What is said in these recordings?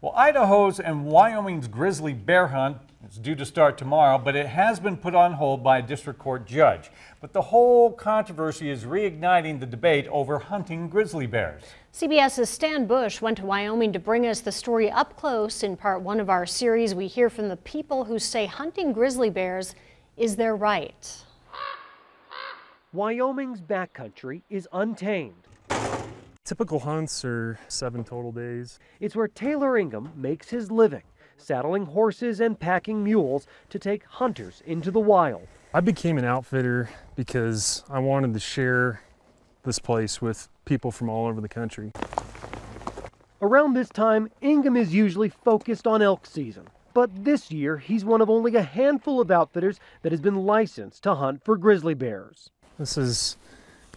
Well, Idaho's and Wyoming's grizzly bear hunt is due to start tomorrow, but it has been put on hold by a district court judge. But the whole controversy is reigniting the debate over hunting grizzly bears. CBS's Stan Bush went to Wyoming to bring us the story up close. In part one of our series, we hear from the people who say hunting grizzly bears is their right. Wyoming's backcountry is untamed. Typical hunts are 7 total days. It's where Taylor Ingham makes his living, saddling horses and packing mules to take hunters into the wild. I became an outfitter because I wanted to share this place with people from all over the country. Around this time, Ingham is usually focused on elk season. But this year, he's one of only a handful of outfitters that has been licensed to hunt for grizzly bears. This is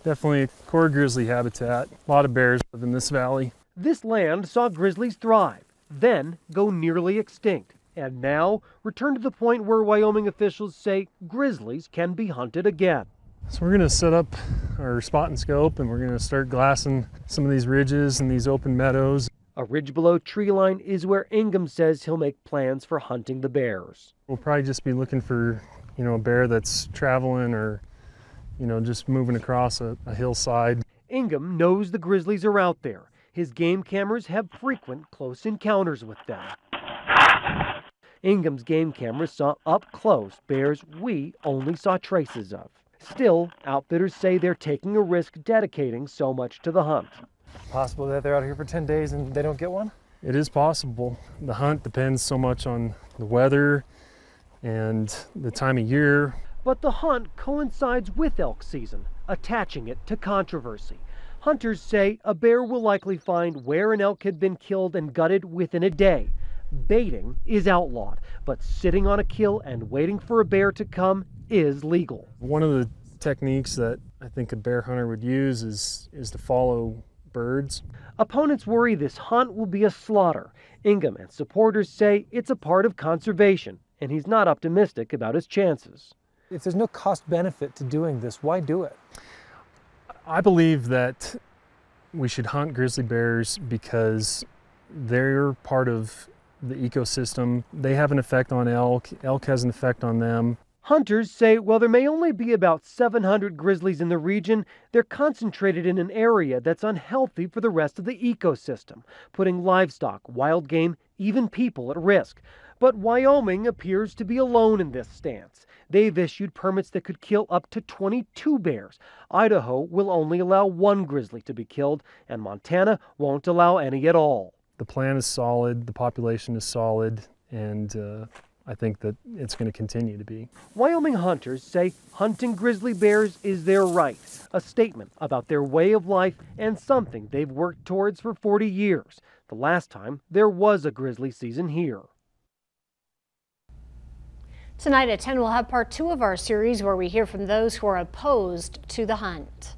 definitely a core grizzly habitat. A lot of bears live in this valley. This land saw grizzlies thrive, then go nearly extinct, and now return to the point where Wyoming officials say grizzlies can be hunted again. So we're going to set up our spot and scope, and we're going to start glassing some of these ridges and these open meadows. A ridge below tree line is where Ingham says he'll make plans for hunting the bears. We'll probably just be looking for, a bear that's traveling or, just moving across a hillside. Ingham knows the grizzlies are out there. His game cameras have frequent close encounters with them. Ingham's game cameras saw up close bears we only saw traces of. Still, outfitters say they're taking a risk dedicating so much to the hunt. Possible that they're out here for 10 days and they don't get one? It is possible. The hunt depends so much on the weather and the time of year. But the hunt coincides with elk season, attaching it to controversy. Hunters say a bear will likely find where an elk had been killed and gutted within a day. Baiting is outlawed, but sitting on a kill and waiting for a bear to come is legal. One of the techniques that I think a bear hunter would use is to follow birds. Opponents worry this hunt will be a slaughter. Ingham and supporters say it's a part of conservation, and he's not optimistic about his chances. If there's no cost benefit to doing this, why do it? I believe that we should hunt grizzly bears because they're part of the ecosystem. They have an effect on elk. Elk has an effect on them. Hunters say while there may only be about 700 grizzlies in the region, they're concentrated in an area that's unhealthy for the rest of the ecosystem, putting livestock, wild game, even people at risk. But Wyoming appears to be alone in this stance. They've issued permits that could kill up to 22 bears. Idaho will only allow 1 grizzly to be killed, and Montana won't allow any at all. The plan is solid, the population is solid, and I think that it's going to continue to be. Wyoming hunters say hunting grizzly bears is their right, a statement about their way of life and something they've worked towards for 40 years, the last time there was a grizzly season here. Tonight at 10, we'll have part 2 of our series where we hear from those who are opposed to the hunt.